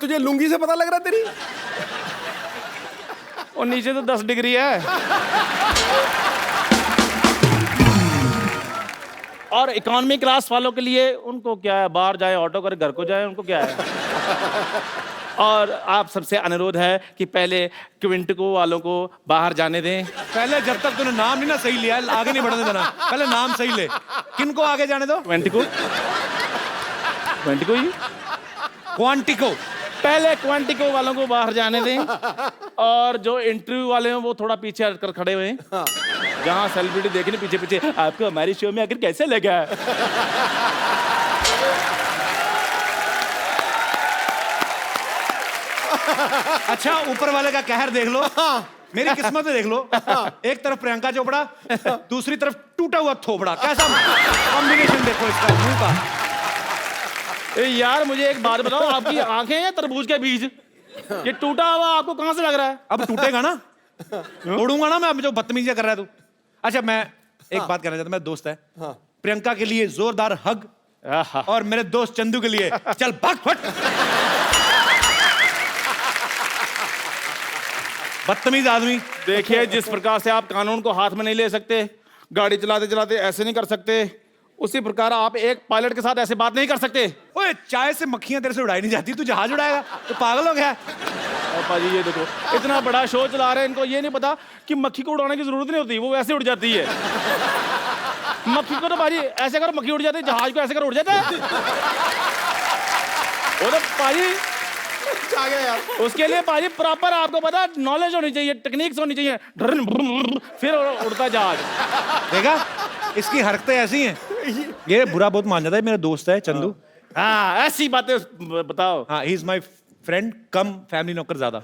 तुझे लुंगी से पता लग रहा तेरी? और नीचे तो 10 डिग्री है। और इकोनॉमी क्लास वालों के लिए उनको क्या है, बाहर जाए ऑटो करे घर को जाए, उनको क्या है। और आप सबसे अनुरोध है कि पहले क्विंटिको वालों को बाहर जाने दें। पहले जब तक तूने नाम नहीं ना सही लिया आगे नहीं बढ़ने देना, पहले नाम सही ले। किनको आगे जाने दो? क्विंटिको क्विंटिको ही क्वांटिको। पहले क्वांटिको वालों को बाहर जाने दें। और जो इंटरव्यू वाले हैं वो थोड़ा पीछे हटकर खड़े हुए हैं। जहाँ सेलिब्रिटी देखने पीछे पीछे, आपको हमारी शो में आकर कैसे लगा? अच्छा, ऊपर वाले का कहर देख लो, मेरी किस्मत में देख लो। एक तरफ प्रियंका चोपड़ा, दूसरी तरफ टूटा हुआ थोपड़ा। कैसा कॉम्बिनेशन देखो इसका मुंह का। यार मुझे एक बात बताओ, आपकी आंखें हैं तरबूज के बीज? ये टूटा हुआ आपको कहां से लग रहा है? अब टूटेगा ना, तोड़ूंगा ना मैं। अब जो बदतमीजी कर रहा है तू। अच्छा, मैं एक बात कहना चाहता हूं, मेरा दोस्त है, प्रियंका के लिए जोरदार हग, और मेरे दोस्त चंदू के लिए चल भाग फट। बदतमीज आदमी। देखिए, जिस प्रकार से आप कानून को हाथ में नहीं ले सकते, गाड़ी चलाते चलाते ऐसे नहीं कर सकते, उसी प्रकार आप एक पायलट के साथ ऐसे बात नहीं कर सकते। ओए, चाय से मक्खियां तेरे से उड़ाई नहीं जाती, तू जहाज उड़ाएगा? तो पागल हो गया? पाजी ये देखो, इतना बड़ा शो चला रहे हैं, इनको ये नहीं पता कि मक्खी को उड़ाने की जरूरत नहीं होती, वो वैसे उड़ जाती है। मक्खी को तो पाजी ऐसे करो मक्खी उड़ जाती है, जहाज को ऐसे करो उड़ जाता है। वो तो पाजी आ गया यार। उसके लिए पाजी प्रॉपर आपको पता नॉलेज होनी चाहिए, टेक्निक्स होनी चाहिए, फिर उड़ता जहाज। देखा, इसकी हरकतें ऐसी हैं। ये बुरा बहुत मान जाता है। मेरा दोस्त है चंदू। हाँ, ऐसी बातें बताओ। हाँ, he is my friend come family नौकर ज्यादा।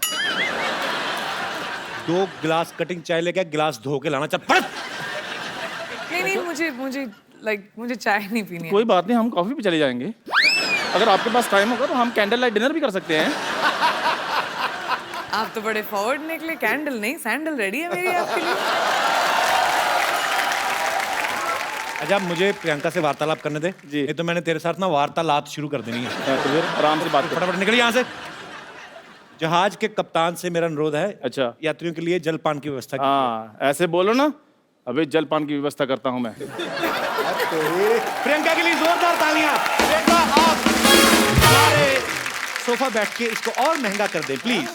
2 गिलास कटिंग चाय लेके गिलास धो के लाना। चल पड़। नहीं, मुझे चाय नहीं पीनी है। कोई बात नहीं, हम कॉफी पे चले जाएंगे। अगर आपके पास टाइम होगा तो हम कैंडल लाइट डिनर भी कर सकते हैं। आप तो बड़े फॉरवर्ड निकले। कैंडल नहीं, सैंडल रेडी है मेरी आपके लिए। अच्छा, मुझे प्रियंका से वार्तालाप करने दे जी। नहीं तो मैंने तेरे साथ ना वार्तालाप शुरू कर देनी है। तो फिर आराम से बात करो। फटाफट निकल यहाँ से। जहाज के कप्तान से मेरा अनुरोध है, अच्छा, यात्रियों के लिए जलपान की व्यवस्था। हाँ, ऐसे बोलो ना। अभी जलपान की व्यवस्था करता हूँ मैं। प्रियंका के लिए जोरदार तालियां। प्रियंका, आप हमारे सोफा बैठ के इसको और महंगा कर दें प्लीज।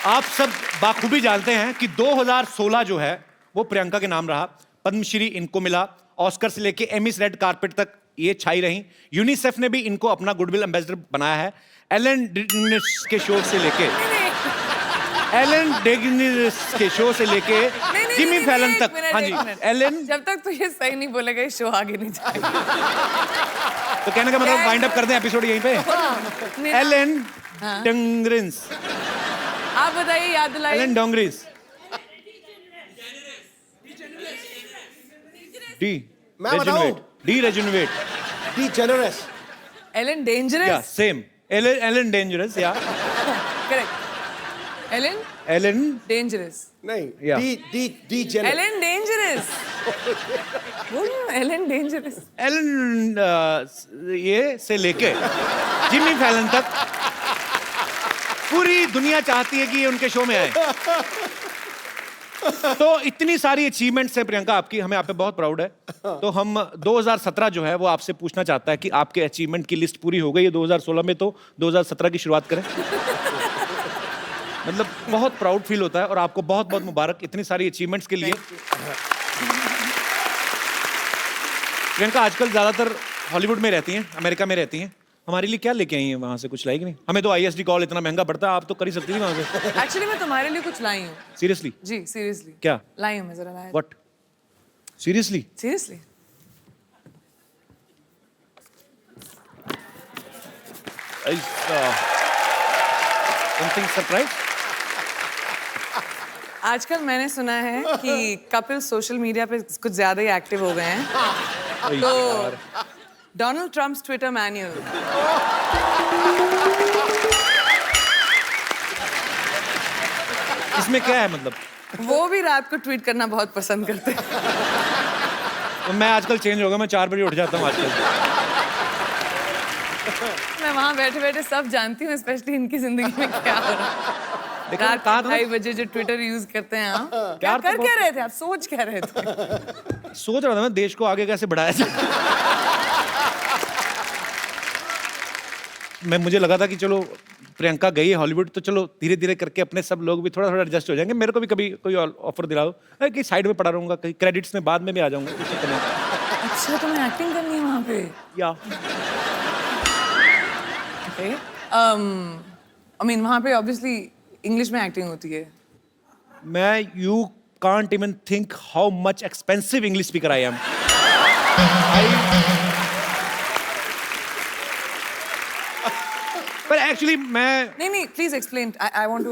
आप सब बाखूबी जानते हैं कि 2016 जो है वो प्रियंका के नाम रहा। पद्मश्री इनको मिला, ऑस्कर से लेके एमिस रेड कारपेट तक ये छाई रही। यूनिसेफ ने भी इनको अपना गुडविल एम्बेसडर बनाया है। एलन डेगेनिस के शो से लेके जिमी फैलन तक। हाँ जी, एलन। जब तक तू ये सही नहीं बोलेगा ये शो आगे नहीं जाएगा। तो कहने का मतलब वाइंड अप कर दें एपिसोड यहीं पे। Alan dangerous. आप बताइए, याद दिलाइए। Alan dangerous. डी रेजुनवेट। डी जेनरस। Alan dangerous. या सेम। Alan dangerous. या करेक्ट। Alan dangerous. नहीं, या डी जेनरस। Alan dangerous. बोलो एलन डेंजरस। एलन ये से लेके जिमी फैलन तक पूरी दुनिया चाहती है कि ये उनके शो में आए। तो इतनी सारी अचीवमेंट्स है प्रियंका आपकी, हमें आप पे बहुत प्राउड है। तो हम 2017 जो है वो आपसे पूछना चाहता है कि आपके अचीवमेंट की लिस्ट पूरी हो गई है 2016 में, तो 2017 की शुरुआत करें। मतलब बहुत प्राउड फील होता है और आपको बहुत बहुत मुबारक इतनी सारी अचीवमेंट्स के लिए। प्रियंका आजकल ज्यादातर हॉलीवुड में रहती हैं, अमेरिका में रहती हैं। हमारे लिए क्या लेके आई हैं वहां से? कुछ लाएगी नहीं? हमें तो ISD कॉल इतना महंगा पड़ता है, आप तो कर ही सकती थी वहां से। एक्चुअली मैं तुम्हारे लिए कुछ लाई हूँ। सीरियसली? जी सीरियसली। क्या लाई हूँ मैं? जरा लाया। What? Seriously? Seriously. Something surprise? आजकल मैंने सुना है कि कपिल सोशल मीडिया पे कुछ ज्यादा ही एक्टिव हो गए हैं। तो डोनाल्ड ट्रम्प्स ट्विटर मैन्यूअल। इसमें क्या है मतलब? वो भी रात को ट्वीट करना बहुत पसंद करते हैं। तो मैं आजकल चेंज हो गया, मैं 4 बजे उठ जाता हूँ आजकल। मैं वहाँ बैठे बैठे सब जानती हूँ, स्पेशली इनकी जिंदगी में क्या हो रहा है। देखो, रात कहा के था ना- 2:30 बजे जो ट्विटर यूज करते हैं आप, क्या प्यार तो कर क्या रहे थे आप, सोच क्या रहे थे? सोच रहा था मैं देश को आगे कैसे बढ़ाया जाए। मुझे लगा था कि चलो प्रियंका गई है हॉलीवुड, तो चलो धीरे धीरे करके अपने सब लोग भी थोड़ा थोड़ा एडजस्ट हो जाएंगे। मेरे को भी कभी कोई ऑफर दिलाओ, कि साइड में पड़ा रहूंगा, कहीं क्रेडिट्स में बाद में भी आ जाऊंगा, कुछ दिक्कत नहीं। अच्छा, तुम्हें एक्टिंग करनी है वहाँ पे? या आई मीन वहाँ पे ऑब्वियसली इंग्लिश में एक्टिंग होती है। मैं you can't even think how much expensive English speaker I am. पर एक्चुअली मैं नहीं, please explain, I want to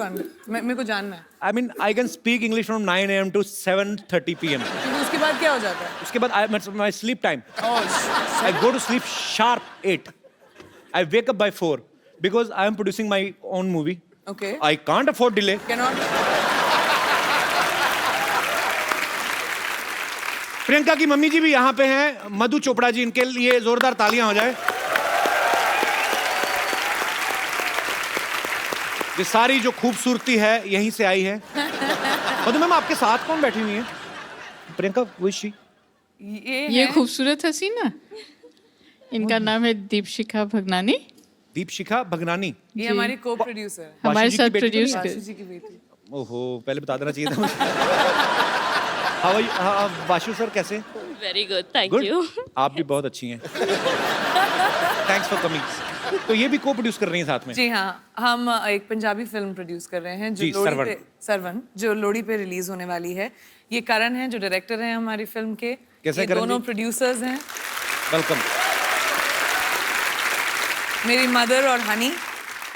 मेरे को जानना है। I mean I can speak English from 9 AM to 7:30 PM। क्योंकि उसके बाद क्या हो जाता है? उसके बाद my sleep time, Oh, I go to sleep sharp 8. I wake up by 4 because I am producing my own movie. okay. I can't afford delay. Cannot. Priyanka की मम्मी जी भी यहाँ पे हैं, मधु चोपड़ा जी, इनके लिए जोरदार तालियां हो जाए। ये सारी जो खूबसूरती है यहीं से आई है। मधु मैम, आपके साथ कौन बैठी हुई है? प्रियंका, वो शी? ये खूबसूरत हसीना, इनका नाम है दीपशिखा भगनानी। दीपशिखा भगनानी, ये हमारी को प्रोड्यूसर है, हमारे वाशी जी की साथ बेटी तो प्रोड्यूस नहीं? कर। वाशी जी की बेटी। ओहो, पहले बता देना चाहिए था मुझे। How are you? Vashu sir कैसे? Very good, thank Good? you. आप भी बहुत अच्छी हैं। Thanks for coming. तो ये भी को प्रोड्यूस कर रही हैं साथ में? जी हाँ, हम एक पंजाबी फिल्म प्रोड्यूस कर रहे हैं जो जी, लोहड़ी सरवन। पे, सरवन, जो लोहड़ी पे रिलीज होने वाली है। ये करण हैं जो डायरेक्टर हैं हमारी फिल्म के। कैसे ये करण दोनों जी? प्रोड्यूसर्स हैं, वेलकम। मेरी मदर और honey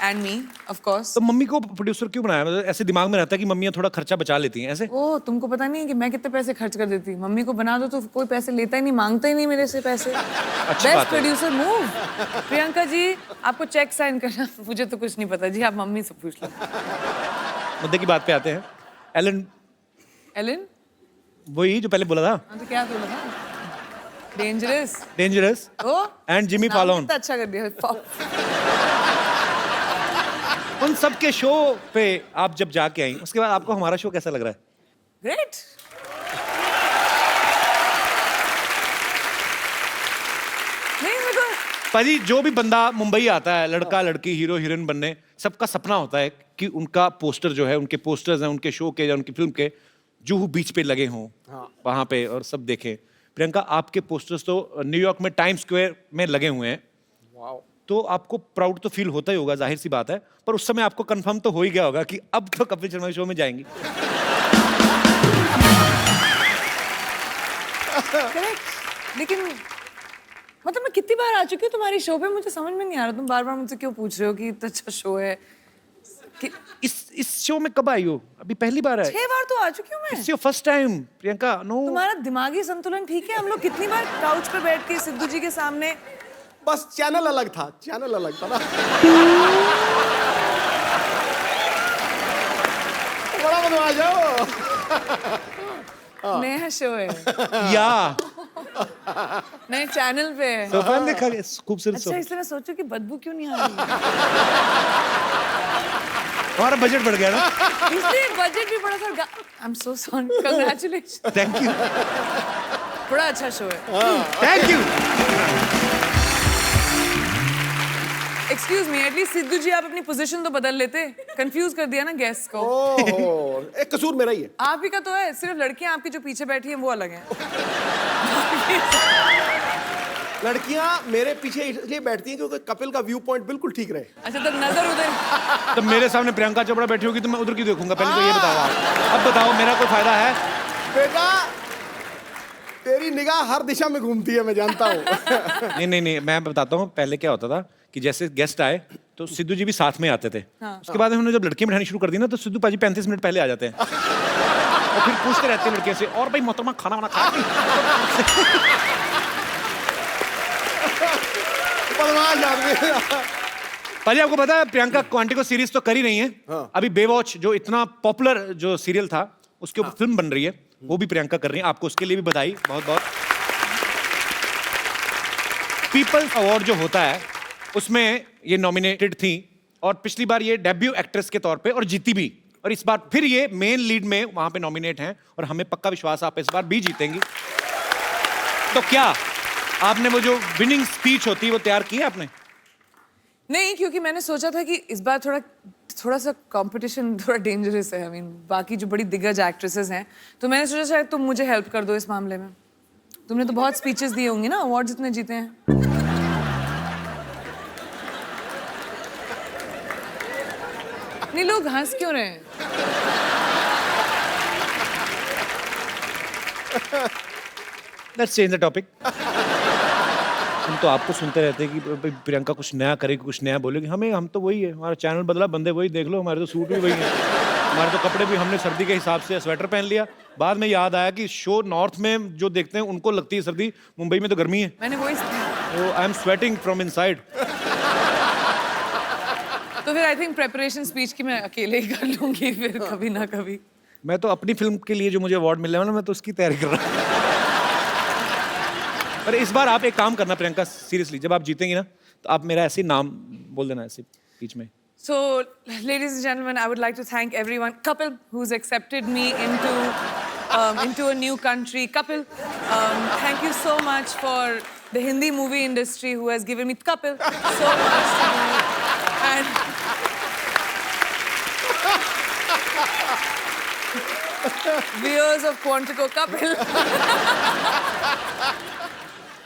and me of course. तो मम्मी को प्रोड्यूसर क्यों बनाया? मतलब ऐसे दिमाग में रहता है कि मम्मियाँ थोड़ा खर्चा बचा लेती हैं ऐसे? ओ, तुमको पता नहीं है कि मैं कितने पैसे खर्च कर देती हूँ? मम्मी को बना दो तो कोई पैसे लेता ही नहीं, मांगता ही नहीं मेरे से पैसे। बात बेस्ट है। Producer move. प्रियंका जी, आपको चेक साइन करना, मुझे तो कुछ नहीं पता जी, आप मम्मी से पूछ लो। मुद्दे की बात पे आते हैं। एलन, एलन, वही जो पहले बोला था, हाँ तो क्या बोला था? डेंजरस। डेंजरस ओ, एंड जिमी नाम फॉलोन। कितना अच्छा कर दिया। उन सब के शो पे आप जब जाके आई, उसके बाद आपको हमारा शो कैसा लग रहा है? ग्रेट। नहीं, मेरे को पाजी, जो भी बंदा मुंबई आता है, लड़का लड़की, हीरो हीरोइन बनने, सबका सपना होता है कि उनका पोस्टर जो है, उनके पोस्टर्स हैं उनके शो के या उनकी फिल्म के, जुहू बीच पे लगे हों वहां पे और सब देखें। प्रियंका, आपके पोस्टर्स तो न्यूयॉर्क में टाइम स्क्वायर में लगे हुए हैं। तो आपको प्राउड तो फील होता ही होगा, जाहिर सी बात है, पर उस समय आपको कंफर्म तो हो ही गया होगा कि अब तो कपिल शर्मा शो में जाएंगी। करेक्ट, लेकिन मतलब मैं कितनी बार आ चुकी हूँ तुम्हारी शो पे, मुझे समझ में नहीं आ रहा तुम बार बार मुझसे क्यों पूछ रहे हो कि इतना अच्छा शो है। इस शो में कब आई हो? अभी पहली बार है? 6 बार तो आ चुकी हूँ मैं। It's your first time Priyanka. No, तुम्हारा दिमागी संतुलन ठीक है? हम लोग कितनी बार काउच पर बैठ के सिद्धू जी के सामने। बस चैनल अलग था, चैनल अलग था ना। बड़ा बदमाश हो। नया शो है, या नए चैनल पे है। सोफा में देखा खूबसूरत अच्छा, सोफा। इसलिए मैं सोचू कि बदबू क्यों नहीं आ रही। हमारा बजट बढ़ गया ना। इसलिए बजट भी बड़ा था। I am so sorry, congratulation. Thank you, बड़ा अच्छा शो है। Thank you. Excuse me, at least Sidhu ji आप अपनी पोजीशन तो बदल लेते। कंफ्यूज कर दिया ना गेस्ट को। ओहो, एक कसूर मेरा ही है। आप ही का तो है, सिर्फ लड़कियां आपकी जो पीछे बैठी हैं वो अलग हैं। लड़कियां मेरे पीछे इसलिए बैठती हैं क्योंकि कपिल का व्यू पॉइंट बिल्कुल ठीक रहे। अच्छा, तब नजर उधर। तो मेरे सामने प्रियंका चोपड़ा बैठी होगी तो मैं उधर क्यों देखूंगा? पहले तो ये बताओ आप। अब बताओ, मेरा कोई फायदा है? बेटा, तेरी निगाह हर दिशा में घूमती है, मैं जानता हूँ। नहीं, मैं बताता हूँ। पहले क्या होता था कि जैसे गेस्ट आए तो सिद्धू जी भी साथ में आते थे। उसके बाद उन्होंने जब लड़कियां बिठानी शुरू कर दी ना, तो सिद्धू पाजी 35 मिनट पहले आ जाते हैं और फिर पूछते रहते हैं लड़कियों से, और भाई मोहतरमा खाना वाना खाया? बदमाश आदमी। पाजी, आपको पता है प्रियंका क्वांटिको सीरीज तो कर ही रही है। अभी बेवॉच जो इतना पॉपुलर जो सीरियल था, उसके ऊपर फिल्म बन रही है, वो भी प्रियंका कर रही है। आपको उसके लिए भी बधाई, बहुत बहुत। पीपल्स अवार्ड जो होता है उसमें ये नॉमिनेटेड थी और पिछली बार ये डेब्यू एक्ट्रेस के तौर पे और जीती भी, और इस बार फिर ये मेन लीड में वहां पे नॉमिनेट हैं और हमें पक्का विश्वास आप इस बार भी जीतेंगी। तो क्या आपने वो जो विनिंग स्पीच होती है वो तैयार की है आपने? नहीं, क्योंकि मैंने सोचा था कि इस बार थोड़ा सा कंपटीशन थोड़ा डेंजरस है। I mean, बाकी जो बड़ी दिग्गज एक्ट्रेसेस हैं, तो मैंने सोचा शायद तुम मुझे हेल्प कर दो इस मामले में। तुमने तो बहुत स्पीचेस दिए होंगी ना, अवार्ड्स इतने जीते हैं। नहीं, लोग हंस क्यों रहे हैं? Let's change the topic. हम तो आपको सुनते रहते हैं कि प्रियंका कुछ नया करेगी, कुछ नया बोलेगी। हम तो वही है, हमारा चैनल बदला, बंदे वही, देख लो हमारे तो सूट भी वही है, हमारे तो कपड़े भी हमने सर्दी के हिसाब से स्वेटर पहन लिया। बाद में याद आया कि शो नॉर्थ में जो देखते हैं उनको लगती है सर्दी, मुंबई में तो गर्मी है। मैंने वही I am sweating from inside. तो फिर आई थिंक प्रेपरेशन स्पीच की मैं अकेले ही कर लूंगी फिर कभी ना कभी। मैं तो अपनी फिल्म के लिए जो मुझे अवार्ड मिलने वाला, मैं तो उसकी तैयारी कर रहा हूँ। पर इस बार आप एक काम करना प्रियंका, सीरियसली, जब आप जीतेंगी ना तो आप मेरा ऐसे ही नाम बोल देना ऐसे बीच में। So, ladies and gentlemen, I would like to thank everyone. Kapil, who's accepted me into a new country. Kapil, thank you so much for the Hindi movie industry who has given me Kapil so much to do. And viewers of Quantico, Kapil.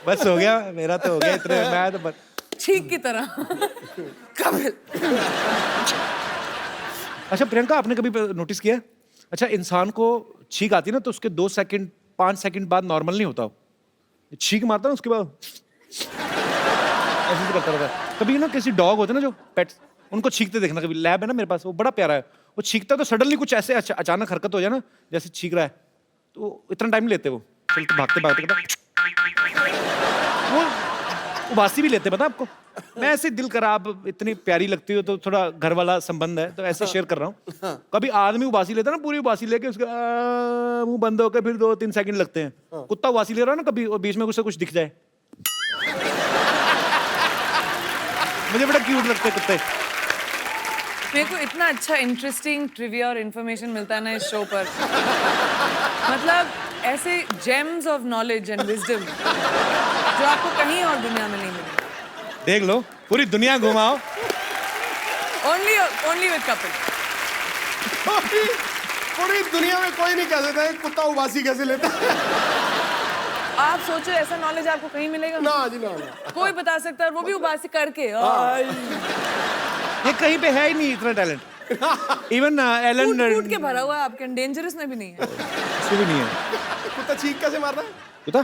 बस हो गया, मेरा तो हो गया इतने, मैं तो ठीक की तरह कपिल। अच्छा प्रियंका, आपने कभी नोटिस किया, अच्छा इंसान को छींक आती है ना तो उसके 2 सेकंड 5 सेकंड बाद नॉर्मल नहीं होता, छींक मारता ना उसके बाद ऐसे करता रहता है। कभी ना किसी डॉग होते ना जो पेट्स, उनको छींकते देखना, कभी लैब है ना मेरे पास, वो बड़ा प्यारा है, वो छींकता तो सडनली कुछ ऐसे अचानक हरकत हो जाए ना, जैसे छींक रहा है, तो इतना टाइम नहीं लेते वो, चलते भागते भागते वो उबासी भी लेते, पता आपको। मैं ऐसे दिल करा, आप इतनी प्यारी लगती हो तो थोड़ा घर वाला संबंध है तो ऐसे शेयर कर रहा हूँ। कभी आदमी उबासी लेता ना, पूरी उबासी लेके उसका मुंह बंद होकर फिर 2-3 सेकंड लगते हैं। कुत्ता उबासी ले रहा है ना कभी, और बीच में कुछ से कुछ दिख जाए, मुझे बड़ा क्यूट लगते हैं कुत्ते। मेरे को इतना अच्छा इंटरेस्टिंग ट्रिविया और इन्फॉर्मेशन मिलता है ना इस शो पर, मतलब ऐसे James of knowledge and wisdom जो आपको कहीं और दुनिया में नहीं मिलेगा। देख लो, पूरी दुनिया घुमाओ, ओनली विद कपिल। पूरी दुनिया में कोई नहीं कह सकता है कुत्ता उबासी कैसे लेता है। आप सोचो ऐसा नॉलेज आपको कहीं मिलेगा? ना जी ना। कोई बता सकता है, वो भी उबासी करके। ये कहीं पे है ही नहीं इतना टैलेंट। इवन एलन कूट के भरा हुआ है आपके, डेंजरस में भी नहीं है। उसमें भी नहीं है। कुत्ता चीख कैसे मार रहा है? कुत्ता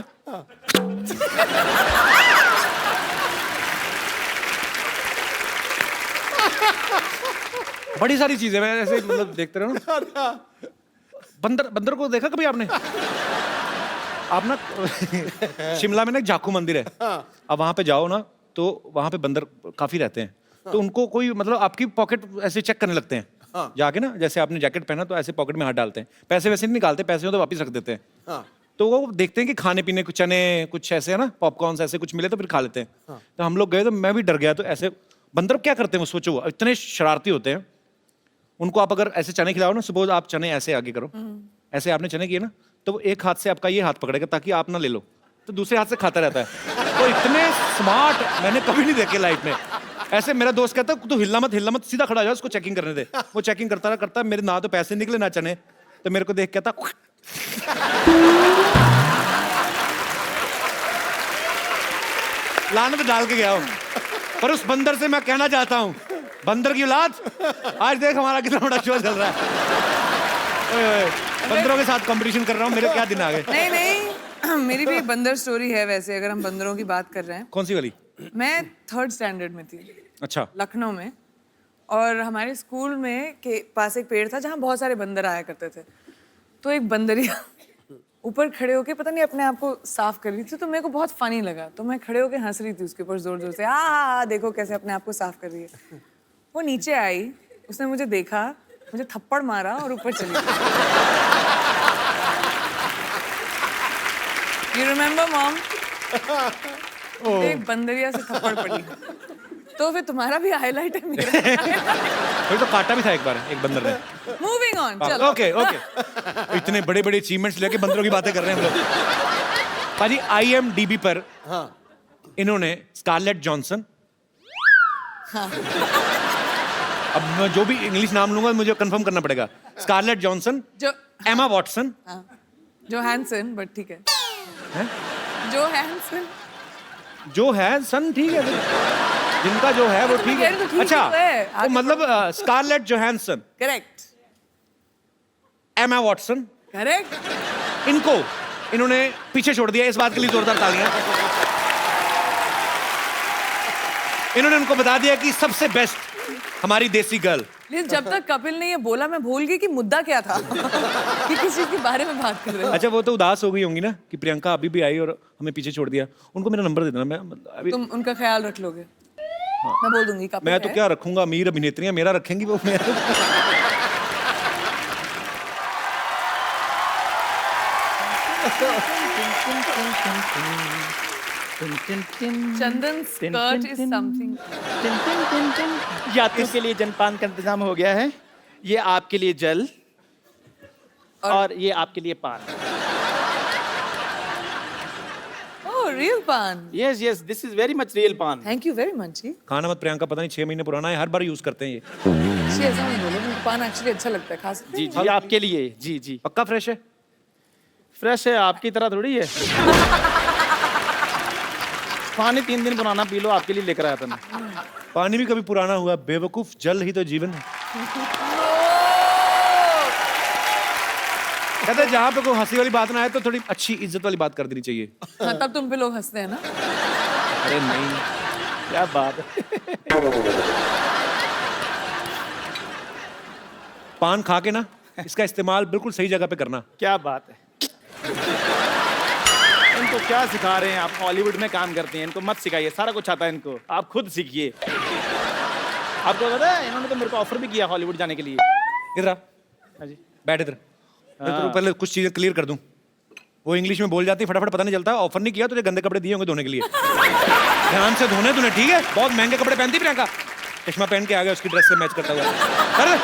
बड़ी सारी चीजें मैं ऐसे मतलब देखते रहो ना। बंदर को देखा कभी आपने? आप ना शिमला में ना एक जाखू मंदिर है, अब वहां पे जाओ ना तो वहां पे बंदर काफी रहते हैं, तो उनको कोई मतलब आपकी पॉकेट ऐसे चेक करने लगते हैं जाके ना, जैसे आपने जैकेट पहना तो ऐसे पॉकेट में हाथ डालते हैं, पैसे वैसे नहीं निकालते, पैसे हो तो वापस रख देते हैं। तो वो देखते हैं कि खाने पीने कुछ चने कुछ ऐसे है ना, पॉपकॉर्न ऐसे कुछ मिले तो फिर खा लेते हैं। तो हम लोग गए तो मैं भी डर गया, तो ऐसे बंदर क्या करते हैं वो सोचो, इतने शरारती होते हैं। उनको आप अगर ऐसे चने खिलाओ ना, सपोज आप चने ऐसे आगे करो, ऐसे आपने चने किए ना, तो वो एक हाथ से आपका ये हाथ पकड़ेगा ताकि आप ना ले लो, तो दूसरे हाथ से खाता रहता है। तो इतने स्मार्ट मैंने कभी नहीं देखे लाइफ में। ऐसे मेरा दोस्त कहता है तू हिलना मत, सीधा खड़ा हो जा, उसको चेकिंग करने दे। वो चेकिंग करता मेरे ना तो पैसे निकले ना चने, तो मेरे को देख कहता लानत डाल के गया हूं। पर उस बंदर से मैं कहना चाहता हूं, बंदर की औलाद, आज देख हमारा कितना बड़ा शो चल रहा है। बंदरों के साथ कंपटीशन कर रहा हूं, मेरे क्या दिन आ गए। नहीं मेरी भी बंदर स्टोरी है वैसे, अगर हम बंदरों की बात कर रहे हैं। कौन सी वाली? मैं 3rd स्टैंडर्ड में थी। अच्छा। लखनऊ में, और हमारे स्कूल में के पास एक पेड़ था जहाँ बहुत सारे बंदर आया करते थे। तो एक बंदरिया ऊपर खड़े होके पता नहीं अपने आप को साफ कर रही थी, तो मेरे को बहुत फनी लगा, तो मैं खड़े होके हंस रही थी उसके ऊपर जोर जोर से, देखो कैसे अपने आप को साफ कर रही है। वो नीचे आई, उसने मुझे देखा, मुझे थप्पड़ मारा और ऊपर चली गई। You remember, mom? एक बंदरिया से थप्पड़ पड़ी। तो फिर तुम्हारा भी हाईलाइट है मेरा। वही तो काटा भी था एक बार एक बंदर ने। मूविंग ऑन, चलो। ओके ओके, इतने बड़े बड़े अचीवमेंट्स लेके बंदरों की बातें कर रहे हैं हम लोग। पाजी IMDb पर हाँ इन्होंने स्कारलेट जॉनसन, अब मैं जो भी इंग्लिश नाम लूंगा मुझे कंफर्म करना पड़ेगा। स्कारलेट जॉनसन, जो एमा वॉटसन, हाँ, जो हैंसन, बट ठीक है। हैं? जो हैंसन, जो है सन, ठीक है, जिनका जो है वो तो ठीक मैं कह रही तो है। ठीक अच्छा, तो है, वो आगे मतलब Scarlett Johansson, correct Emma Watson, correct. इनको इन्होंने पीछे छोड़ दिया। इस बात के लिए जोरदार तालियां। इन्होंने उनको बता दिया कि सबसे बेस्ट हमारी देसी गर्ल। लेकिन जब तक कपिल ने ये बोला मैं भूल गई कि मुद्दा क्या था। कि किस चीज के बारे में बात कर रहे हैं। अच्छा, वो तो उदास हो गई होंगी ना कि प्रियंका अभी भी आई और हमें पीछे छोड़ दिया। उनको मेरा नंबर दे देना, मैं अभी तुम उनका ख्याल रख लोगे। मैं बोल दूंगी कपिल मैं तो है। क्या रखूंगा, अमीर अभिनेत्रियां मेरा रखेंगी वो। मैं चंदन स्कर्ट इज समथिंग। यात्रियों के लिए जलपान का इंतजाम हो गया है। ये आपके लिए जल और ये आपके लिए पान। ओह रियल पान। Yes yes, this is very much real पान। थैंक यू वेरी मच जी। खाना मत प्रियंका, पता नहीं 6 महीने पुराना है, हर बार यूज करते हैं ये। जी ऐसा नहीं बोलो, मुझे पान एक्चुअली अच्छा लगता है, खा सकते जी हैं? जी, आपके लिए। जी जी, पक्का फ्रेश है? फ्रेश है, आपकी तरह थोड़ी है। पानी 3 दिन पुराना पी लो, आपके लिए लेकर आया था मैं। पानी भी कभी पुराना हुआ बेवकूफ, जल ही तो जीवन है। कहते हैं जहाँ पे कोई हंसी वाली बात ना आए तो थोड़ी अच्छी इज्जत वाली बात कर देनी चाहिए। हाँ, तब तुम पे लोग हंसते हैं ना। अरे नहीं, क्या बात है। पान खा के ना इसका इस्तेमाल बिल्कुल सही जगह पे करना। क्या बात है। इनको क्या सिखा रहे हैं आप? हॉलीवुड में काम करते हैं, इनको मत सिखाइए, सारा कुछ आता है इनको, आप खुद सीखिए। आपको पता है इन्होंने तो मेरे को ऑफर भी किया हॉलीवुड जाने के लिए। इधर आ, हाँ जी। बैठ इधर। मैं तो पहले कुछ चीजें क्लियर कर दूं। वो इंग्लिश में बोल जाती, फटाफट पता नहीं चलता। ऑफर नहीं किया, तुझे गंदे कपड़े दिए होंगे धोने के लिए। ध्यान से धोने तूने, ठीक है? बहुत महंगे कपड़े पहनती प्रियंका। चश्मा पहन के आ गया उसकी ड्रेस से मैच करता हुआ। अरे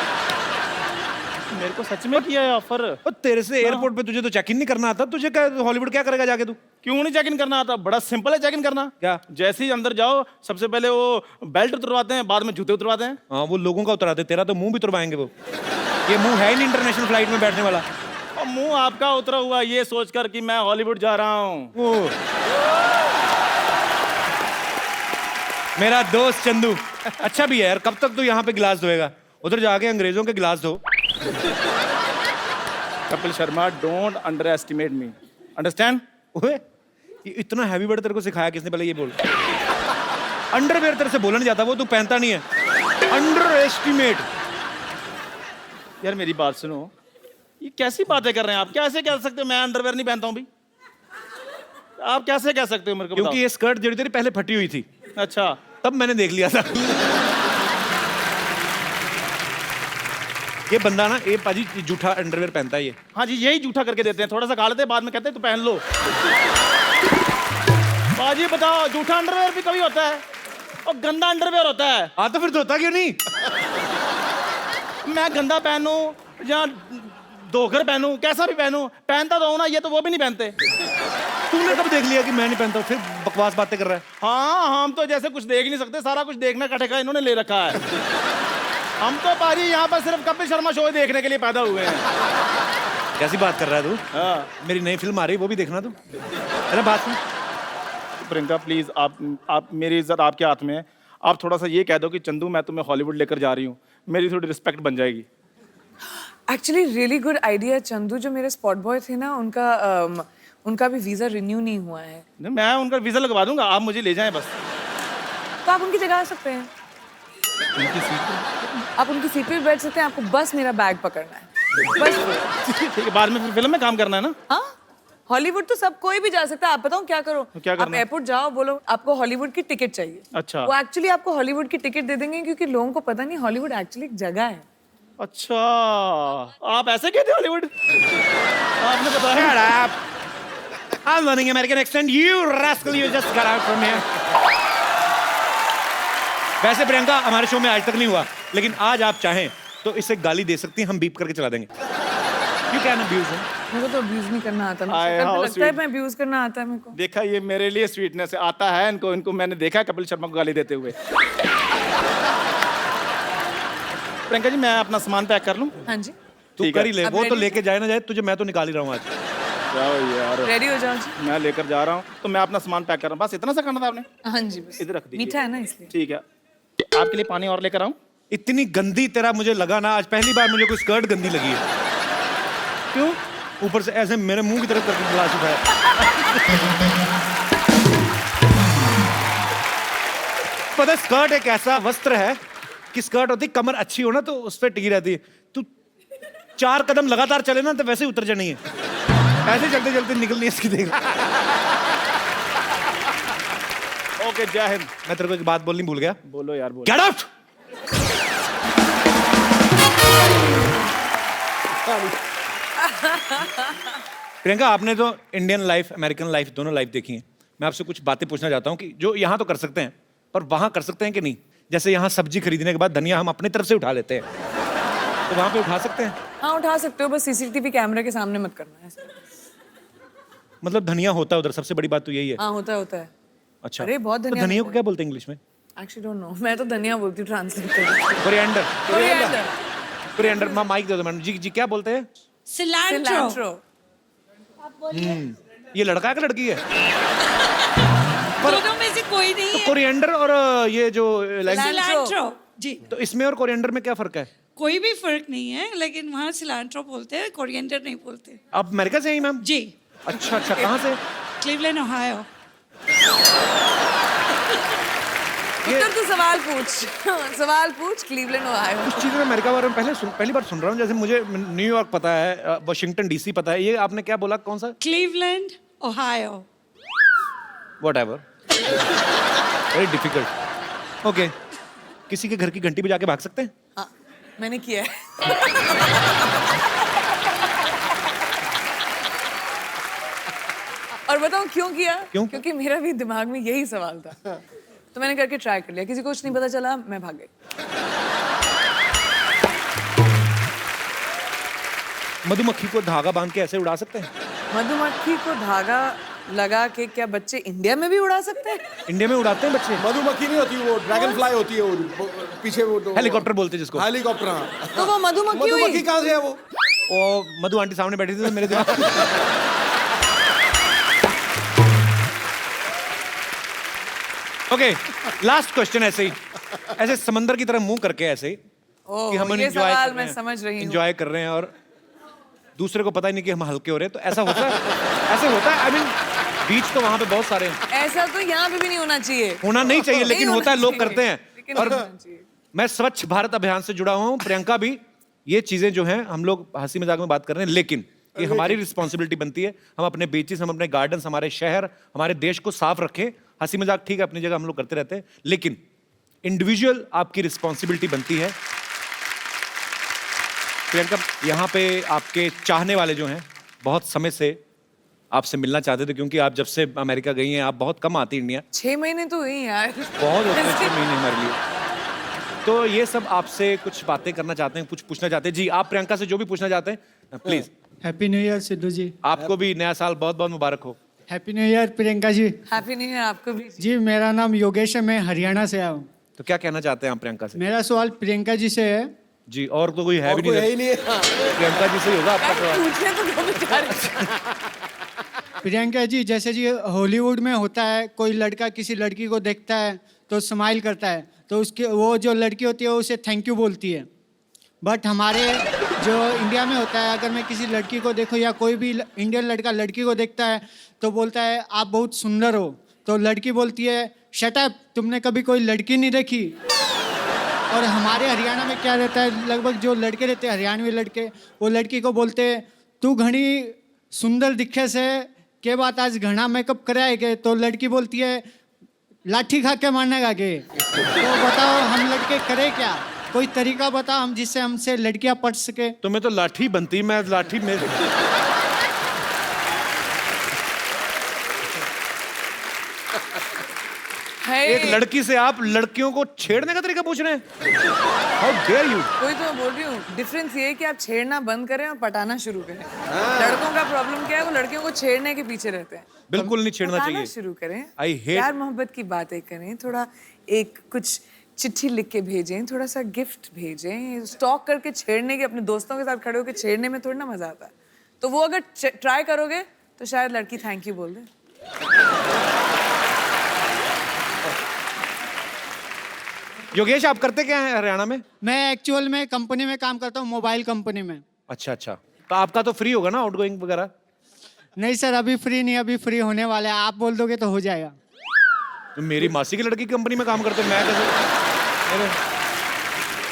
मेरे को सच में किया है ऑफर। और तेरे से एयरपोर्ट पे तुझे तो चेक इन नहीं करना आता, तुझे क्या हॉलीवुड क्या करेगा जाके तू? क्यों नहीं चेक इन करना आता? बड़ा सिंपल है चेक इन करना। क्या? जैसे ही अंदर जाओ, सबसे पहले वो बेल्ट उतरवाते हैं, बाद में जूते उतरवाते हैं। हाँ, वो लोगों का उतराते, तेरा तो मुंह भी उतरवाएंगे वो। ये मुंह है ही नहीं इंटरनेशनल फ्लाइट में बैठने वाला। और मुंह आपका उतरा हुआ ये सोचकर कि मैं हॉलीवुड जा रहा हूँ। मेरा दोस्त चंदू अच्छा भी है यार। कब तक तू यहाँ पे गिलास धोएगा? उधर जाके अंग्रेजों के गिलास धो। Kapil Sharma, don't under estimate me, understand? ओए, ये इतना हैवी वर्ड तेरे को सिखाया किसने? पहले ये बोल। अंडरवेयर तेरे से बोला नहीं जाता, वो तू पहनता नहीं है। Under estimate. यार मेरी बात सुनो, ये कैसी बातें कर रहे हैं आप? कैसे कह सकते हो मैं अंडरवेयर नहीं पहनता हूँ भी? आप कैसे कह सकते हो मेरे को? क्योंकि बताओ। ये स्कर्ट जड़ी तेरी पहले फटी हुई थी, अच्छा, तब मैंने देख लिया था। ये बंदा ना, ये पाजी जूठा अंडरवेयर पहनता है ये। हाँ जी, यही जूठा करके देते हैं, थोड़ा सा खा लेते हैं, बाद में कहते हैं तू पहन लो। बाजी बताओ, जूठा अंडरवेयर भी कभी होता है और गंदा अंडरवेयर होता है। हाँ तो फिर धोता क्यों नहीं? मैं गंदा पहनूं या धोकर पहनूं, कैसा भी पहनूं, पहनता तो हूं ना, ये तो वो भी नहीं पहनते। तूने कब देख लिया कि मैं नहीं पहनता? फिर बकवास बातें कर रहा है। हाँ, हम तो जैसे कुछ देख ही नहीं सकते, सारा कुछ देखने का ठेका इन्होंने ले रखा है। हम तो पाजी यहाँ पर सिर्फ कपिल शर्मा शो देखने के लिए पैदा हुए हैं। कैसी बात कर रहा है तू? हाँ। मेरी नई फिल्म आ रही है, वो भी देखना तू। अरे बात सुन। प्रियंका प्लीज, आप मेरी इज्जत आपके हाथ में है। आप थोड़ा सा ये कह दो कि चंदू मैं तुम्हें हॉलीवुड लेकर जा रही हूँ, मेरी थोड़ी रिस्पेक्ट बन जाएगी। Actually really good idea. Chandu जो मेरे स्पॉट बॉय थे ना, उनका भी वीजा रिन्यू नहीं हुआ है। मैं उनका वीजा लगवा दूंगा, आप मुझे ले जाएं बस। तो आप उनकी जगह आ सकते हैं। आप उनकी सीट पे बैठ सकते हैं, आपको बस मेरा बैग पकड़ना है बस। ठीक है, बाद में फिर फिल्म में काम करना है ना? हाँ, हॉलीवुड तो सब कोई भी जा सकता है। आप बताओ क्या करो? क्या करना? आप एयरपोर्ट जाओ, बोलो आपको हॉलीवुड की टिकट चाहिए। अच्छा। वो एक्चुअली आपको हॉलीवुड की टिकट दे देंगे, क्योंकि लोगों को पता नहीं हॉलीवुड एक्चुअली एक जगह है। अच्छा, आप ऐसे कहते हॉलीवुड? आपने बताया। Shut up. I'm learning American accent. You rascal, you just got out from here. वैसे प्रियंका हमारे शो में आज तक नहीं हुआ, लेकिन आज आप चाहें तो इसे गाली दे सकती हैं, हम बीप करके चला देंगे। You can abuse him. मेरे को तो अब्यूज नहीं करना आता, आए, मुझे how लगता है sweet. मैं अब्यूज करना आता है मेरे को। देखा, ये मेरे लिए स्वीटनेस आता है इनको मैंने देखा है कपिल शर्मा को गाली देते हुए। प्रियंका जी, मैं अपना सामान पैक कर लूं? हाँ जी, तू ठीक कर है। ही ले, अब वो तो ready? लेके जाए ना जाए, तुझे मैं तो निकाल ही रहा हूँ आज। जाओ यार, रेडी हो जाओ जी। मैं लेकर जा रहा हूँ, तो मैं अपना सामान पैक कर रहा हूँ। बस इतना सा करना था आपने? हाँ जी, बस इधर रख दीजिए। मीठा है ना इसलिए। ठीक है, आपके लिए पानी और लेकर आऊं? इतनी गंदी तेरा मुझे लगा ना, आज पहली बार मुझे कोई स्कर्ट गंदी लगी है। क्यों? ऊपर से ऐसे मेरे मुंह की तरफ करके गिलास उठाया। पता है, स्कर्ट एक ऐसा वस्त्र है कि स्कर्ट होती, कमर अच्छी हो ना तो उस पर टिकी रहती है। तू 4 कदम लगातार चले ना तो वैसे ही उतर जानी है, ऐसे चलते चलते निकलनी है इसकी। देख, ओके, जय हिंद। मैं तेरे को एक बात बोलनी भूल गया। बोलो यार, बोलो। Get out. प्रियंका, आपने तो इंडियन लाइफ, अमेरिकन लाइफ, दोनों लाइफ देखी है। मैं आपसे कुछ बातें पूछना चाहता हूँ कि जो यहाँ तो कर सकते हैं पर वहाँ कर सकते हैं कि नहीं। जैसे यहाँ सब्जी खरीदने के बाद धनिया हम अपनी तरफ से उठा लेते हैं, तो वहाँ पे उठा सकते हैं? हाँ, उठा सकते हो, बस सीसीटीवी कैमरे के सामने मत करना है। मतलब धनिया होता है उधर, सबसे बड़ी बात तो यही है। हाँ, होता है, होता है। अच्छा, अरे, बहुत तो धनिया धनिया को होता क्या बोलते हैं इंग्लिश में? एक्चुअली डोंट नो, मैं तो धनिया बोलती हूँ ट्रांसलेट करके। कोरिएंडर। कोरिएंडर। कोरिएंडर। माइक दे दो मैडम जी। जी क्या बोलते हैं? सिलैंट्रो। ये लड़का है कि लड़की है? दोनों में से कोई नहीं है। कोरिएंडर और ये जो सिलांट्रो जी। तो इसमें और कोरिएंडर में क्या फर्क है? कोई भी फर्क नहीं है, लेकिन वहाँ सिलांट्रो बोलते हैं, कोरिएंडर नहीं बोलते। आप अमेरिका से हैं मैम? जी, अच्छा अच्छा, कहाँ से? Cleveland, Ohio. उत्तर तू सवाल पूछ। सवाल पूछ, क्लीवलैंड ओहायो। कुछ चीज़ें अमेरिका बारे में पहली बार सुन रहा हूँ। जैसे मुझे न्यूयॉर्क पता है, वाशिंगटन डीसी पता है, ये आपने क्या बोला, कौन सा? Cleveland, Ohio. Whatever, very difficult. Okay, किसी के घर की घंटी बजा के भाग सकते हैं? हाँ, मैंने किया है। और बताऊं क्यों किया? क्यों? क्योंकि मेरा भी दिमाग में यही सवाल था, तो मैंने करके ट्राई कर लिया। किसी को कुछ नहीं पता चला, मैं भाग गई। मधुमक्खी को धागा बांध के ऐसे उड़ा सकते हैं? मधुमक्खी को धागा लगा के क्या बच्चे इंडिया में भी उड़ा सकते हैं? इंडिया में उड़ाते हैं बच्चे? मधुमक्खी नहीं होती, वो ड्रैगन फ्लाई होती है, वो पीछे वो तो हेलीकॉप्टर बोलते हैं जिसको। हेलीकॉप्टर। हाँ, तो वो मधुमक्खी हुई। मधुमक्खी कहाँ से है वो? ओ, मधु आंटी सामने बैठी थी तो मेरे दिमाग में ओके, लास्ट क्वेश्चन ऐसे ही, ऐसे समंदर की तरह मुंह करके ऐसे ही कि हम ये सवाल मैं समझ रही हूँ। एंजॉय कर रहे हैं और दूसरे को पता ही नहीं कि हम हल्के हो रहे हैं, तो ऐसा होता है? ऐसे होता है? आई मीन, बीच तो वहां पे बहुत सारे हैं। ऐसा तो यहाँ पे भी नहीं होना चाहिए। होना नहीं चाहिए, लेकिन नहीं होता है, होना लोग चाहिए, करते हैं। लेकिन और होना चाहिए। मैं स्वच्छ भारत अभियान से जुड़ा हुआ हूँ, प्रियंका भी। ये चीजें जो हैं हम लोग हंसी मजाक में बात कर रहे हैं, लेकिन ये हमारी रिस्पॉन्सिबिलिटी बनती है। हम अपने बीचेस, हम अपने गार्डन्स, हमारे शहर, हमारे देश को साफ रखें। हंसी मजाक ठीक है, अपनी जगह हम लोग करते रहते हैं, लेकिन इंडिविजुअल आपकी रिस्पॉन्सिबिलिटी बनती है। प्रियंका, यहाँ पे आपके चाहने वाले जो हैं बहुत समय से आपसे मिलना चाहते थे, क्योंकि आप जब से अमेरिका गई हैं आप बहुत कम आती इंडिया। 6 महीने तो हुई यार। बहुत होते हैं 6 महीने हमारे लिए। तो ये सब आपसे कुछ बातें करना चाहते हैं, कुछ पूछना चाहते हैं। जी, आप प्रियंका से जो भी पूछना चाहते हैं please. Happy new year Sidhu ji. आपको भी नया साल बहुत बहुत मुबारक हो। Happy new year Priyanka ji. Happy new year आपको भी। जी, मेरा नाम योगेश है, मैं हरियाणा से आया हूँ। तो क्या कहना चाहते हैं आप प्रियंका से? मेरा सवाल प्रियंका जी से है। जी, और तो कोई है और भी कोई है नहीं? ही नहीं है। हाँ। प्रियंका जी से ही होगा आपका सवाल। पूछने तो दो बेचारे। प्रियंका जी, जैसे जी हॉलीवुड में होता है, कोई लड़का किसी लड़की को देखता है तो स्माइल करता है, तो उसकी वो जो लड़की होती है उसे थैंक यू बोलती है। बट हमारे जो इंडिया में होता है, अगर मैं किसी लड़की को देखूं या कोई भी इंडियन लड़का लड़की को देखता है तो बोलता है आप बहुत सुंदर हो, तो लड़की बोलती है शट अप, तुमने कभी कोई लड़की नहीं देखी। और हमारे हरियाणा में क्या रहता है, लगभग जो लड़के रहते हैं हरियाणवी लड़के, वो लड़की को बोलते हैं तू घनी सुंदर दिखे से के बात आज घना मेकअप कराएगे, तो लड़की बोलती है लाठी खा के मारने का के। तो बताओ हम लड़के करें क्या? कोई तरीका बताओ हम जिससे हमसे लड़कियां पढ़ सके। तो मैं तो लाठी बनती, मैं लाठी में एक लड़की से आप लड़कियों को छेड़ने का तरीका पूछ रहे हैं? How dare you? वही तो मैं बोल रही हूँ, डिफरेंस ये है कि आप छेड़ना बंद करें और पटाना शुरू करें। लड़कों का प्रॉब्लम क्या है, वो लड़कियों को छेड़ने के पीछे रहते हैं। बिल्कुल नहीं छेड़ना पटाना चाहिए। शुरू करें, I hate- प्यार मोहब्बत की बातें करें, थोड़ा एक कुछ चिट्ठी लिख के भेजें, थोड़ा सा गिफ्ट भेजें। स्टॉक करके छेड़ने के, अपने दोस्तों के साथ खड़े होकर छेड़ने में थोड़ा ना मजा आता है। तो वो अगर ट्राई करोगे तो शायद लड़की थैंक यू बोल दे। योगेश, आप करते क्या हैं हरियाणा में? मैं एक्चुअल में कंपनी में काम करता हूँ, मोबाइल कंपनी में। अच्छा अच्छा, तो आपका तो फ्री होगा ना आउटगोइंग वगैरह? नहीं सर, अभी फ्री नहीं, अभी फ्री होने वाला है। आप बोल दोगे तो हो जाएगा। तो मेरी मासी की लड़की कंपनी में काम करते, मैं कैसे?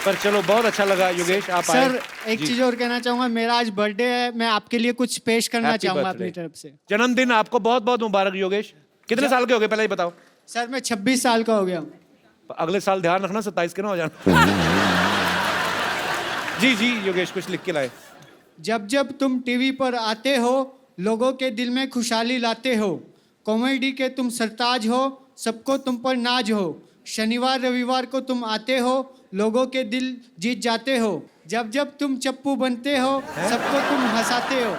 पर चलो, बहुत अच्छा लगा योगेश आप आए। सर एक चीज और कहना चाहूंगा, मेरा आज बर्थडे है, मैं आपके लिए कुछ पेश करना Happy चाहूंगा birthday। अपनी तरफ से। जन्मदिन आपको बहुत बहुत मुबारक योगेश। कितने साल के हो गए पहले ही बताओ? सर मैं 26 साल का हो गया हूँ। अगले साल ध्यान रखना 27 के ना हो जाना। जी जी योगेश, कुछ लिख के लाए। जब जब तुम टीवी पर आते हो, लोगों के दिल में खुशहाली लाते हो। कॉमेडी के तुम सरताज हो, सबको तुम पर नाज हो। शनिवार रविवार को तुम आते हो, लोगों के दिल जीत जाते हो। जब जब तुम चप्पू बनते हो, सबको तुम हंसाते हो।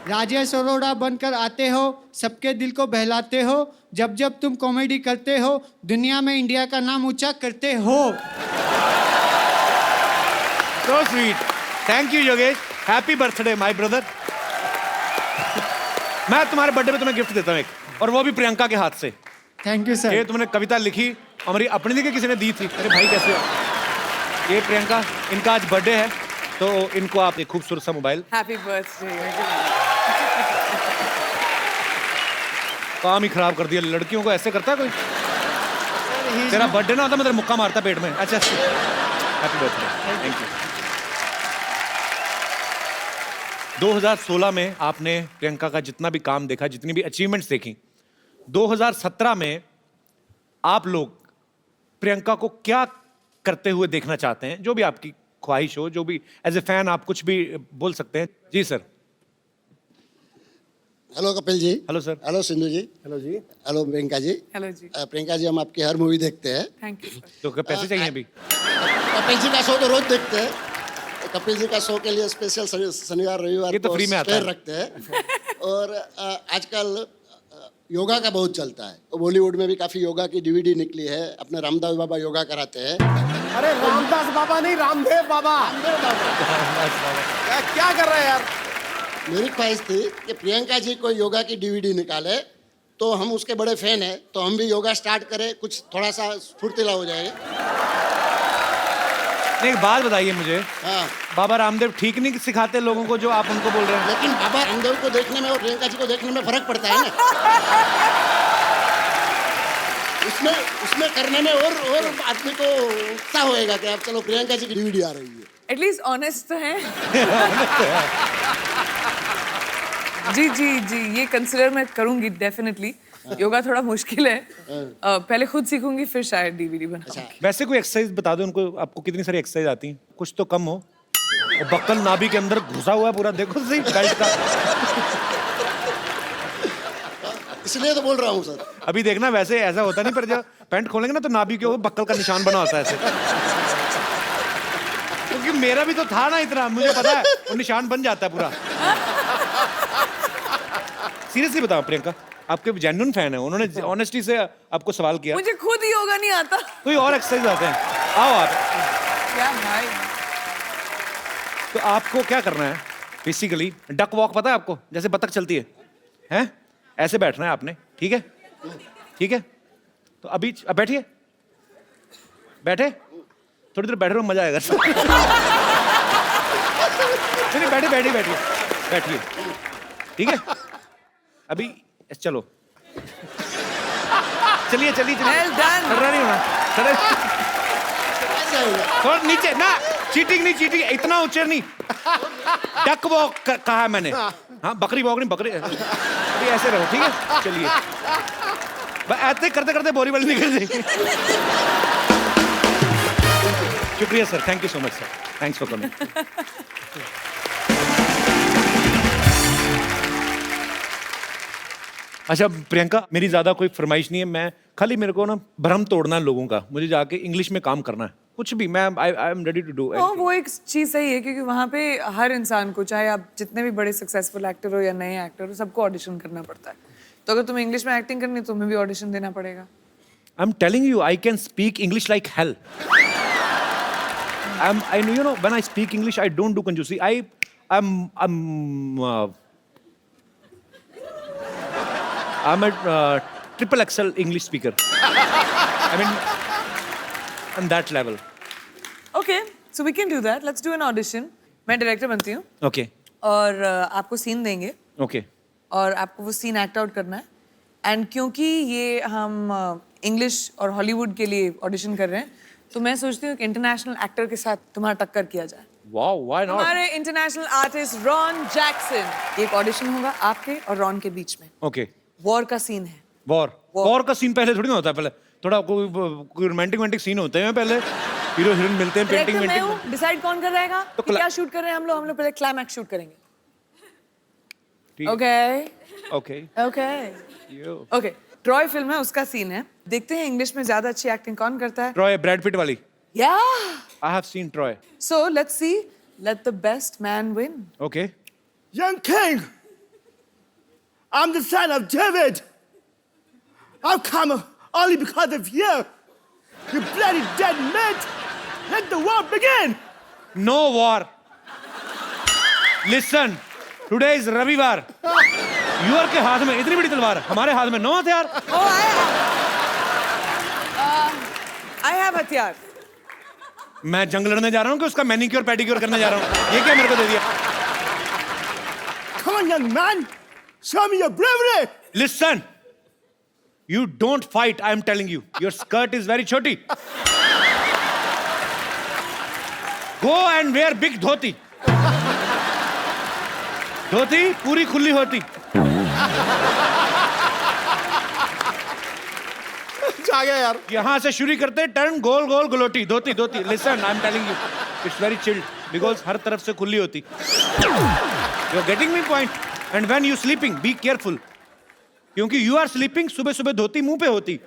राजेश अरोड़ा बनकर आते हो, सबके दिल को बहलाते हो। जब जब तुम कॉमेडी करते हो, दुनिया में इंडिया का नाम ऊंचा करते हो। So sweet, thank you Yogesh. Happy birthday my brother. मैं तुम्हारे बर्थडे पे तुम्हें गिफ्ट देता हूँ एक, और वो भी प्रियंका के हाथ से। थैंक यू ये सर। तुमने कविता लिखी, हमारी अपनी लिखी, किसी ने दी थी। अरे भाई कैसे हो? ये प्रियंका, इनका आज बर्थडे है, तो इनको आप एक खूबसूरत सा मोबाइल। Happy birthday. काम ही खराब कर दिया, लड़कियों को ऐसे करता है कोई? तेरा बर्थडे ना होता मैं तेरा मुक्का मारता पेट में। अच्छा, हैप्पी बर्थडे, थैंक यू। 2016 में आपने प्रियंका का जितना भी काम देखा, जितनी भी अचीवमेंट्स देखी, 2017 में आप लोग प्रियंका को क्या करते हुए देखना चाहते हैं? जो भी आपकी ख्वाहिश हो, जो भी एज ए फैन आप कुछ भी बोल सकते हैं। जी sir. Hello Kapil ji. Hello sir. Hello Sindhu ji. Hello जी। हेलो प्रियंका जी। हेलो जी। प्रियंका जी, हम आपकी हर मूवी देखते हैं। Thank you. तो क्या पैसे चाहिए अभी? कपिल जी का शो तो रोज देखते हैं। कपिल जी का शो के लिए स्पेशल शनिवार रविवार ये तो को फ्री में आता है। स्पेयर रखते हैं। और आजकल योगा का बहुत चलता है, तो बॉलीवुड में भी काफी योगा की डीवीडी निकली है। अपने रामदास बाबा योगा कराते हैं। अरे रामदास बाबा नहीं, रामदेव बाबा। क्या कर रहा है यार? मेरी ख्वाहिश थी कि प्रियंका जी कोई योगा की डीवीडी निकाले, तो हम उसके बड़े फैन हैं, तो हम भी योगा स्टार्ट करें, कुछ थोड़ा सा फुर्तीला हो जाए। एक बात बताइए मुझे, हाँ, बाबा रामदेव ठीक नहीं सिखाते लोगों को जो आप उनको बोल रहे हैं? लेकिन बाबा रामदेव को देखने में और प्रियंका जी को देखने में फर्क पड़ता है ना। उसमें करने में और आदमी को उत्साह होएगा कि अब चलो प्रियंका जी की डीवीडी आ रही है। एटलीस्ट ऑनेस्ट तो है। जी जी जी, ये कंसिडर मैं करूंगी डेफिनेटली। योगा थोड़ा मुश्किल है, पहले खुद सीखूंगी फिर शायद डीवीडी बनाऊंगी। वैसे कोई एक्सरसाइज बता दो उनको, आपको कितनी सारी एक्सरसाइज आती हैं? कुछ तो कम हो। और बक्कल नाभि के अंदर घुसा हुआ है पूरा, देखो सही बेल्ट का। इसलिए तो बोल रहा हूँ सर। अभी देखना, वैसे ऐसा होता नहीं, पर जब पैंट खोलेंगे ना तो नाभि के ऊपर बक्कल का निशान बना होता है ऐसे। क्योंकि मेरा भी तो था ना इतना, मुझे पता है वो निशान बन जाता है पूरा। सीरियसली बताओ प्रियंका, आपके जेन्युइन फैन है, उन्होंने ऑनेस्टी से आपको सवाल किया। मुझे खुद ही योगा नहीं आता। कोई और एक्सरसाइज आते हैं? आओ आप। क्या भाई? तो आपको क्या करना है बेसिकली? डक वॉक पता है आपको, जैसे बतख चलती है, हैं? ऐसे बैठना है आपने, ठीक है? ठीक है, तो अभी अब बैठिए, बैठे, थोड़ी देर बैठे रहो, मजा आएगा। नहीं बैठे, बैठिए बैठिए बैठिए, ठीक है? अभी चलो, चलिए चलिए चलिए। Well done. खड़ा नहीं होना, खड़े कैसे होगा? थोड़ा नीचे ना, चीटिंग नहीं, चीटिंग इतना ऊंचे नहीं। डक वॉक कहा है मैंने। हाँ, बकरी वॉक नहीं, बकरी। अभी ऐसे रहो, ठीक है? चलिए, ऐसे करते करते बोरी वाली निकल जाएगी। शुक्रिया sir, thank you so much sir, thanks for coming. अच्छा प्रियंका, मेरी ज्यादा कोई फरमाइश नहीं है, मैं खाली मेरे को ना भ्रम तोड़ना है लोगों का, मुझे जाके इंग्लिश में काम करना है, कुछ भी, मैं I am ready to do. हाँ, वो एक चीज सही है क्योंकि वहाँ पे हर इंसान को, चाहे आप जितने भी बड़े सक्सेसफुल एक्टर हो या नए एक्टर हो, सबको ऑडिशन करना पड़ता है। तो अगर तुम्हें इंग्लिश में एक्टिंग करनी है तो तुम्हें भी ऑडिशन देना पड़ेगा। आई am telling you, I can speak English like hell. I know, you know, when I speak English, I don't do कंजूसी। I'm a triple XL English speaker. I mean, on that level. Okay, so we can do that. Let's do an audition. मैं director बनती हूँ Okay, और आपको scene देंगे okay. और आपको वो सीन एक्ट आउट करना है। एंड क्योंकि ये हम इंग्लिश और हॉलीवुड के लिए ऑडिशन कर रहे हैं, तो मैं सोचती हूँ कि इंटरनेशनल एक्टर के साथ तुम्हारा टक्कर किया जाए। Wow, why not? हमारे इंटरनेशनल आर्टिस्ट रॉन जैक्सन। एक ऑडिशन होगा आपके और रॉन के बीच में। Okay. वॉर का सीन है। वॉर का सीन पहले थोड़ी ना होता है, पहले थोड़ा कोई रोमांटिक सीन होते हैं, पहले हीरो हीरोइन मिलते हैं, पेंटिंग मैं वेंटिंग। हूँ, डिसाइड कौन कर रहेगा तो कि क्या शूट कर रहे हैं हम लोग पहले क्लाइमैक्स शूट करेंगे। Okay Okay. Okay okay. Troy film है, उसका सीन है। देखते हैं इंग्लिश में ज्यादा अच्छी एक्टिंग कौन करता है। Troy, Brad Pitt वाली। या I have seen Troy. So let's see, let the best man win. Okay. Young king, I'm the son of David. I've come only because of you. You bloody dead meat. Let the war begin. No war. Listen, today is रविवार। Your के हाथ में इतनी बड़ी तलवार, हमारे हाथ में 9 हथियार। आई हैव हथियार। मैं जंग लड़ने जा रहा हूँ कि उसका मैनिक्योर पेडिक्योर करने जा रहा हूँ? ये क्या मेरे को दे दिया? Come on, young man. Show me your bravery. Listen, you don't fight. I am telling you. Your skirt is very choti. Go and wear big dhoti. धोती पूरी खुली होती। आ गया यार। यहाँ से शुरू करते टर्न गोल गोल गलोटी धोती धोती। Listen, I am telling you, it's very chilled because हर तरफ से खुली होती। You are getting me point. And when you sleeping be careful, क्योंकि यू आर स्लीपिंग, सुबह सुबह धोती मुंह पे होती।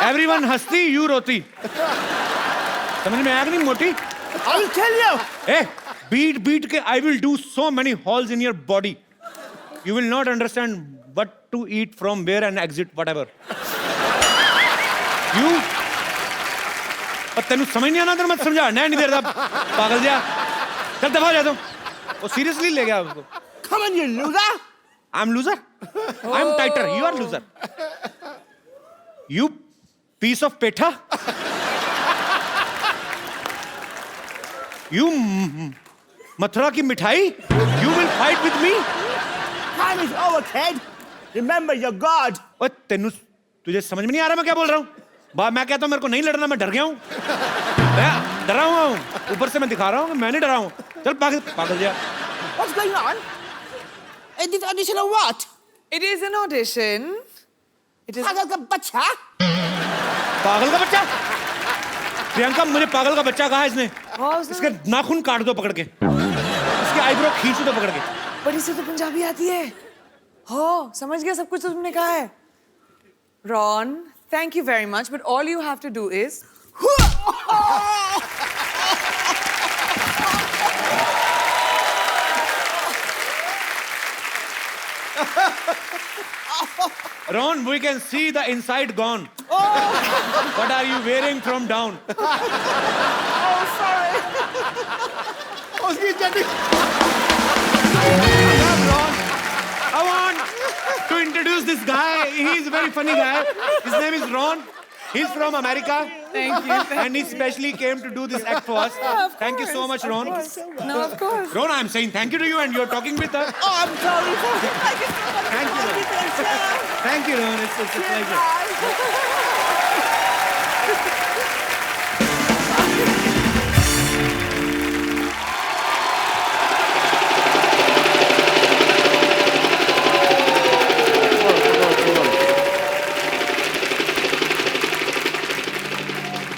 एवरीवन हंसती, यू रोती। समझ में आया कि नहीं मोटी? I will tell you. ए, बीट के I will do so many holes in your body. You will not understand what to eat from where and exit whatever. You और तेनू समझ नहीं आना तो मत समझा, नहीं देर तक पागल जा। चल दफा जा तुम। वो सीरियसली ले गया उसको। Come on, you loser. I'm loser. I'm tighter. You are loser. You piece of petha. You Mathura की मिठाई. You will fight with me. Time is over, kid. Remember your God. ओए तेनू तुझे समझ में नहीं आ रहा मैं क्या बोल रहा हूँ? मैं कहता हूँ मेरे को नहीं लड़ना, मैं डर गया हूँ। मैं डरा हुआ हूँ, ऊपर से मैं दिखा रहा हूँ कि मैं नहीं डरा हूँ। चल पागल पागल जा। What's going on? Is this audition or what? It is an audition. It is. पागल का बच्चा? पागल का बच्चा? प्रियंका, मुझे पागल का बच्चा कहा इसने। इसके नाखून काट दो पकड़ के, इसके आईब्रो खींच दो पकड़ के। पर इसे तो पंजाबी आती है। हो, समझ गया सब कुछ तो तुमने कहा है। Ron, thank you very much, but all you have to do is. Ron, we can see the inside gone. What are you wearing from down? Oh, sorry. उसकी जल्दी। I want to introduce this guy. He's a very funny guy. His name is Ron. He's from America. Thank you. And he specially came to do this act for us. Thank you so much, Ron. No, of course. Ron, I'm saying thank you to you and you're talking with her. Oh, I'm sorry. Thank you so much. Thank you, Ron. Thank you, Ron. It's a pleasure.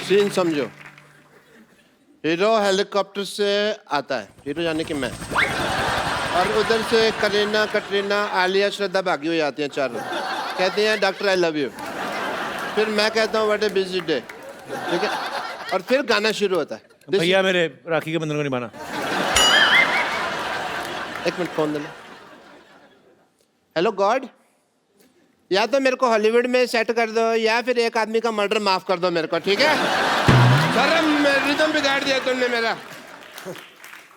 Scene समझो। Hero helicopter से आता है, hero यानी कि मैं। और उधर से करीना, कटरीना, आलिया, श्रद्धा भागी हो जाती हैं चारों, कहती हैं डॉक्टर आई लव यू। फिर मैं कहता हूँ व्हाट ए बिजी डे, ठीक है, और फिर गाना शुरू होता है। भैया मेरे राखी के बंधन को निभाना। एक मिनट फोन देना। हेलो गॉड, या तो मेरे को हॉलीवुड में सेट कर दो या फिर एक आदमी का मर्डर माफ कर दो मेरे को, ठीक है? सर रिदम बिगाड़ दिया तुमने मेरा,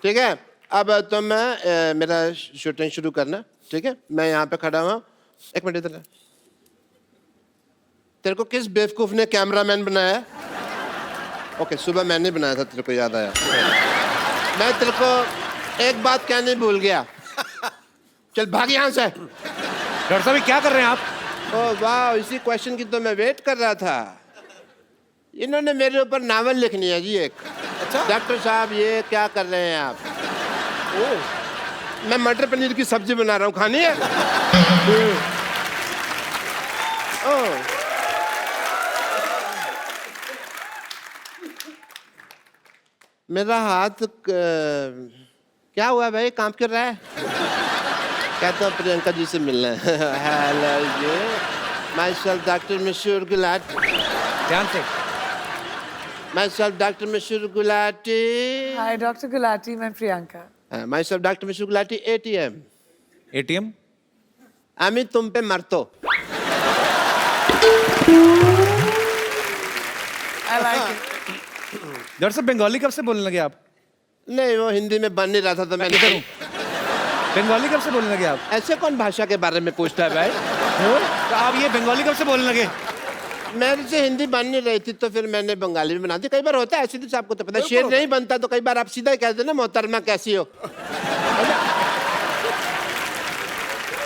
ठीक है? अब तुम मेरा शूटिंग शुरू करना, ठीक है? मैं यहाँ पे खड़ा हुआ। एक मिनट इधर। तेरे को किस बेवकूफ ने कैमरामैन बनाया? ओके, सुबह मैंने बनाया था, तेरे को याद आया। मैं तेरे को एक बात कहने भूल गया। चल भाग यहाँ से। डॉक्टर साहब ये क्या कर रहे हैं आप? ओह वाह, इसी क्वेश्चन की तो मैं वेट कर रहा था। इन्होंने मेरे ऊपर नावल लिखनी है जी एक। अच्छा डॉक्टर साहब ये क्या कर रहे हैं आप? ओह मैं मटर पनीर की सब्जी बना रहा हूँ, खानी है? ओह मेरा हाथ क्या हुआ भाई, कांप कर रहा है? कहता हूँ प्रियंका जी से मिलना है। Hello ji, my self doctor Mashoor Gulati. ध्यान से। माई सेल्फ डॉक्टर मशहूर गुलाटी। हाय डॉक्टर गुलाटी, मैं प्रियंका। माई self doctor Mashoor Gulati. ATM। ATM? আমি तुम पे मरतो। I like it. डॉक्टर साहब बंगाली कब से बोलने लगे आप? नहीं वो हिंदी में बन नहीं रहा था तो मैंने करूँ। बंगाली कब से बोलने लगे आप? ऐसे कौन भाषा के बारे में पूछता है भाई? तो आप ये बंगाली कब से बोलने लगे? मेरे से हिंदी बन नहीं रही थी तो फिर मैंने बंगाली में बना दी। कई बार होता है ऐसे, तो आपको तो पता है शेर नहीं बनता तो कई बार आप सीधा ही कहते ना मोहतरमा कैसी हो।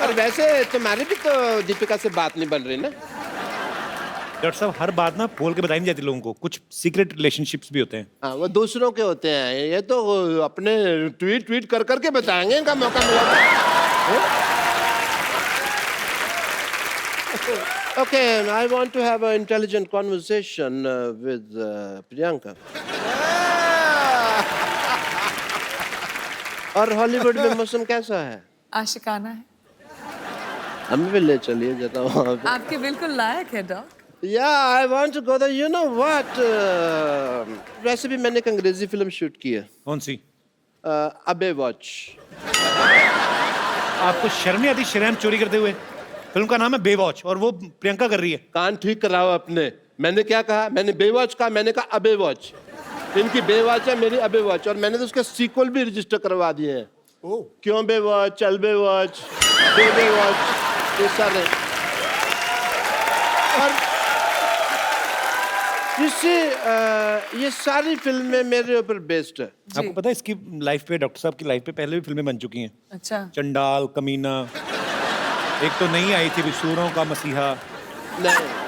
और वैसे तुम्हारी भी तो दीपिका से बात नहीं बन रही ना? डॉक्टर साहब हर बात ना बोल के बताई नहीं जाती लोगों को, कुछ सीक्रेट रिलेशनशिप्स भी होते हैं। हाँ वो दूसरों के होते हैं, ये तो अपने ट्वीट कर करके बताएंगे, इनका मौका मिला। Okay I want to have a intelligent conversation with Priyanka. और हॉलीवुड में मौसम कैसा है? आशिकाना है। हमें भी ले चलिए जरा वहाँ पे। आपके बिल्कुल लायक है dock. Yeah, I want to go there. You know what? वैसे भी मैंने एक अंग्रेजी फिल्म शूट की है। कौन सी? अबे वॉच। आपको शर्म नहीं आती शरेआम चोरी करते हुए? फिल्म का नाम है बेवॉच और वो प्रियंका कर रही है। कान ठीक कराओ अपने। मैंने क्या कहा? मैंने बेवॉच कहा, मैंने कहा अबे वॉच। इनकी बेवॉच है, मेरी अबे वॉच, और मैंने तो उसके सीक्वल भी रजिस्टर करवा दिए हैं। क्यों बेवॉच, चल बेवॉच, बेवॉच, ये सारे। और ये सारी फिल्में मेरे ऊपर बेस्ड है। आपको पता है इसकी लाइफ पे, डॉक्टर साहब की लाइफ पे पहले भी फिल्में बन चुकी हैं। अच्छा। चंडाल, कमीना, एक तो नहीं आई थी सूरों का मसीहा। नहीं